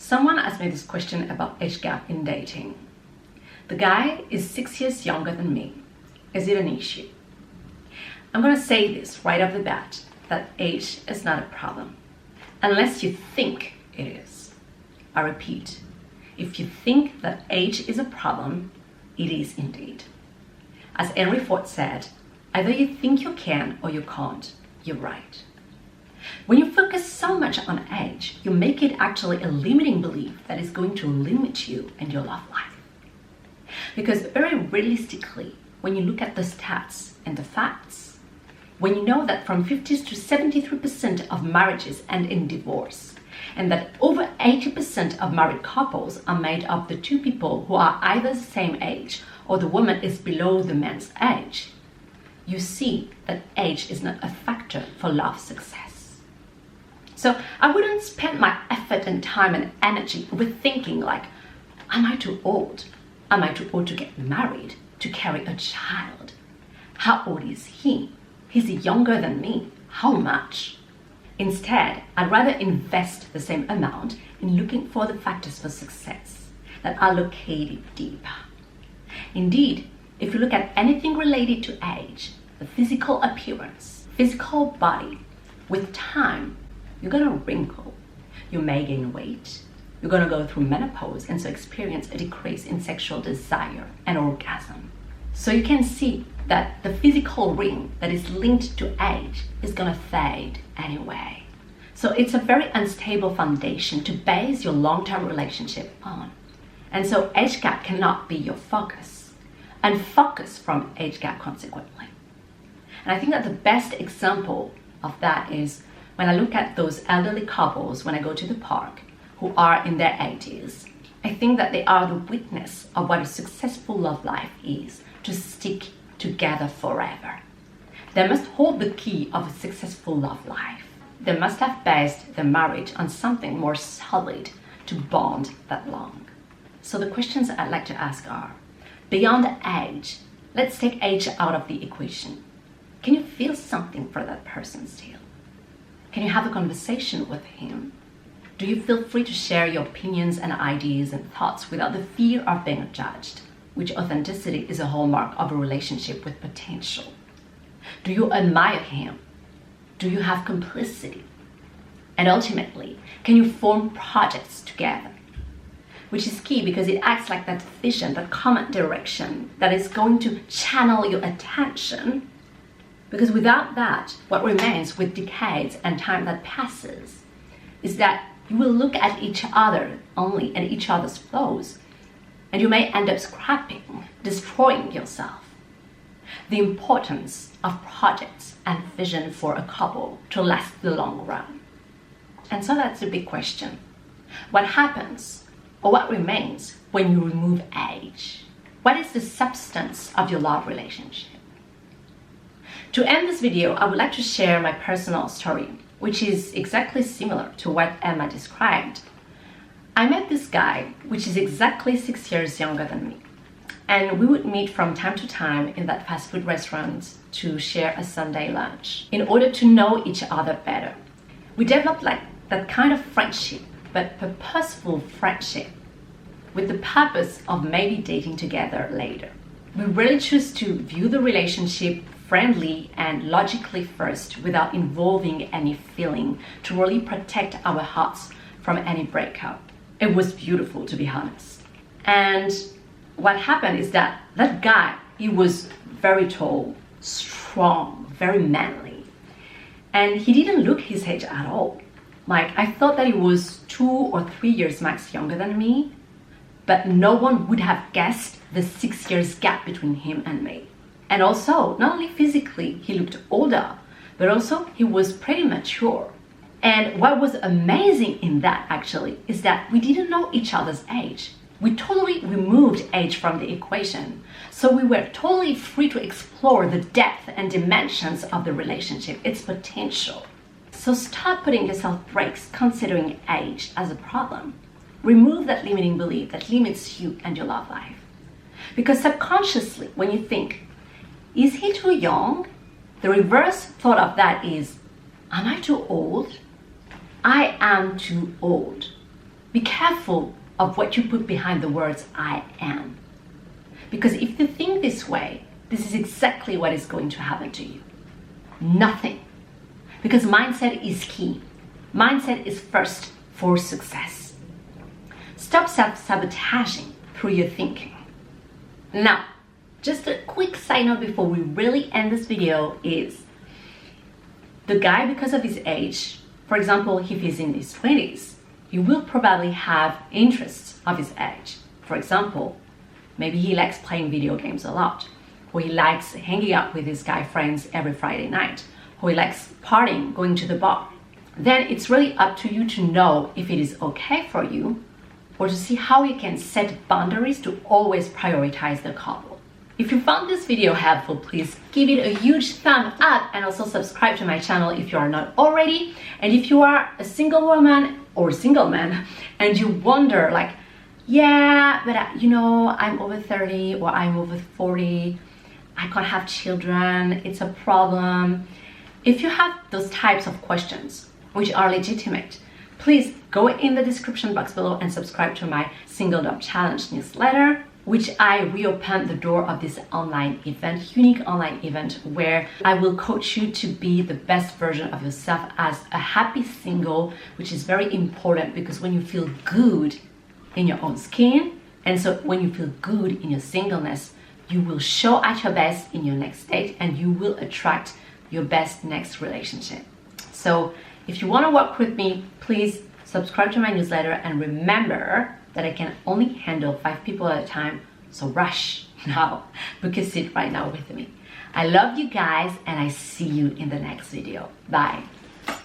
Someone asked me this question about age gap in dating. The guy is 6 years younger than me. Is it an issue? I'm going to say this right off the bat, that age is not a problem, unless you think it is. I repeat, if you think that age is a problem, it is indeed. As Henry Ford said, either you think you can or you can't, you're right. When you focus so much on age, you make it actually a limiting belief that is going to limit you and your love life. Because very realistically, when you look at the stats and the facts, when you know that from 50s to 73% of marriages end in divorce, and that over 80% of married couples are made of the two people who are either the same age or the woman is below the man's age, you see that age is not a factor for love success. So I wouldn't spend my effort and time and energy overthinking like, am I too old? Am I too old to get married, to carry a child? How old is he? He's younger than me. How much? Instead, I'd rather invest the same amount in looking for the factors for success that are located deeper. Indeed, if you look at anything related to age, the physical appearance, physical body, with time, you're gonna wrinkle, you may gain weight, you're gonna go through menopause and so experience a decrease in sexual desire and orgasm. So you can see that the physical ring that is linked to age is gonna fade anyway. So it's a very unstable foundation to base your long-term relationship on. And so age gap cannot be your focus, and focus from age gap consequently. And I think that the best example of that is when I look at those elderly couples when I go to the park who are in their 80s. I think that they are the witness of what a successful love life is, to stick together forever. They must hold the key of a successful love life. They must have based their marriage on something more solid to bond that long. So the questions I'd like to ask are, beyond age, let's take age out of the equation. Can you feel something for that person still? Can you have a conversation with him? Do you feel free to share your opinions and ideas and thoughts without the fear of being judged, which authenticity is a hallmark of a relationship with potential? Do you admire him? Do you have complicity? And ultimately, can you form projects together? Which is key because it acts like that vision, that common direction that is going to channel your attention. Because without that, what remains with decades and time that passes is that you will look at each other only and each other's flaws, and you may end up scrapping, destroying yourself. The importance of projects and vision for a couple to last the long run. And so that's the big question. What happens or what remains when you remove age? What is the substance of your love relationship? To end this video, I would like to share my personal story, which is exactly similar to what Emma described. I met this guy, which is exactly 6 years younger than me. And we would meet from time to time in that fast food restaurant to share a Sunday lunch in order to know each other better. We developed like that kind of friendship, but purposeful friendship, with the purpose of maybe dating together later. We really choose to view the relationship friendly and logically first without involving any feeling, to really protect our hearts from any breakup. It was beautiful, to be honest. And what happened is that that guy, he was very tall, strong, very manly. And he didn't look his age at all. Like, I thought that he was 2 or 3 years max younger than me, but no one would have guessed the 6 years gap between him and me. And also, not only physically, he looked older, but also he was pretty mature. And what was amazing in that actually is that we didn't know each other's age. We totally removed age from the equation. So we were totally free to explore the depth and dimensions of the relationship, its potential. So stop putting yourself brakes considering age as a problem. Remove that limiting belief that limits you and your love life. Because subconsciously, when you think, is he too young? The reverse thought of that is, am I too old? I am too old. Be careful of what you put behind the words I am. Because if you think this way, this is exactly what is going to happen to you. Nothing. Because mindset is key. Mindset is first for success. Stop self-sabotaging through your thinking. Now, just a quick side note before we really end this video is the guy, because of his age, for example, if he's in his 20s, he will probably have interests of his age. For example, maybe he likes playing video games a lot, or he likes hanging out with his guy friends every Friday night, or he likes partying, going to the bar. Then it's really up to you to know if it is okay for you, or to see how you can set boundaries to always prioritize the couple. If you found this video helpful, please give it a huge thumb up and also subscribe to my channel if you are not already. And if you are a single woman or single man and you wonder like, yeah, but I'm over 30 or I'm over 40, I can't have children, it's a problem. If you have those types of questions, which are legitimate, please go in the description box below and subscribe to my SINGLEDOM Challenge newsletter, which I reopen the door of this online event, unique online event, where I will coach you to be the best version of yourself as a happy single, which is very important because when you feel good in your own skin, and so when you feel good in your singleness, you will show at your best in your next date and you will attract your best next relationship. So if you want to work with me, please subscribe to my newsletter and remember that I can only handle 5 people at a time, so rush now, book a seat right now with me. I love you guys and I see you in the next video. Bye.